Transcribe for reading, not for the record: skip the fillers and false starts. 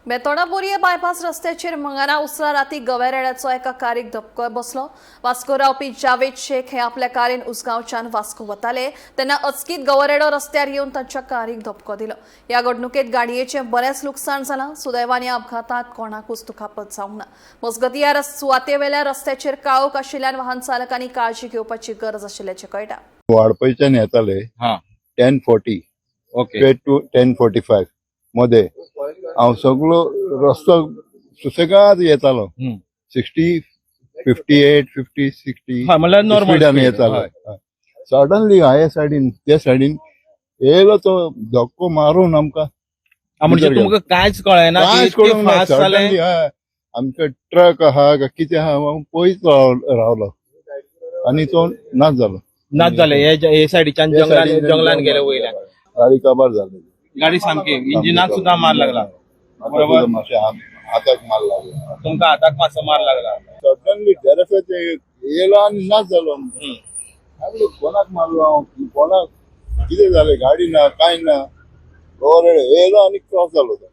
बेतोडा बोरये bypass रस्त्याचेर मंगळारा उसरा राती गवेरेड्याचो एका कारीक धपको बसलो। वास्को रावपी जावेद शेख हे आपल्या कारीन उसगांवच्यान वास्को वताले तेन्ना अचकीत गवेरेडो रस्त्यार येवन तांच्या कारीक धपको दिलो। ह्या घडणुकेत गाडयेचें बरेंच लुकसाण जालां। सुदैवान ह्या अपघातांत कोणाकूच दुखापत जावंक ना। मजगतीं ह्या सुवातेवेल्या रस्त्याचेर काळोख आशिल्ल्यान वाहन चालकांनी काळजी घेवपाची गरज आशिल्ल्याचें कळटा। वाडपयच्यान येताले 10:40 ओके टू 10:45 मध्ये हांव सगळो रस्तो सुसेगाद येतालो 60, 58, 50, 60 म्हणल्यार नॉर्मल स्पीडान येतालो। सडनली हाये सायडीन त्या सायडीन येयलो तो धक्को मारून आमकां म्हणजे तुमकां कांयच कळना कांयच कळूंक ना। सडनली आमचो ट्रक आहा काय कितें आहा हांव पळयत रावलो आनी तो नाच जालो। नाच जाले हे सायडीच्यान जंगलान गेले वयल्यान गाडी काबार जाली। गाडी सामकी इंजिनाक सुद्दां मार लागला। बरोबर मातशें हाताक मार लागला। तुमकां हाताक मातसो मार लागला। सडनली डेरेफे येयलो आनी नाच जालो। हांवें कोणाक मारलो हांव कोणाक कितें जालें गाडी ना कांय ना गवरेडो येयलो आनी क्रॉस जालो तो।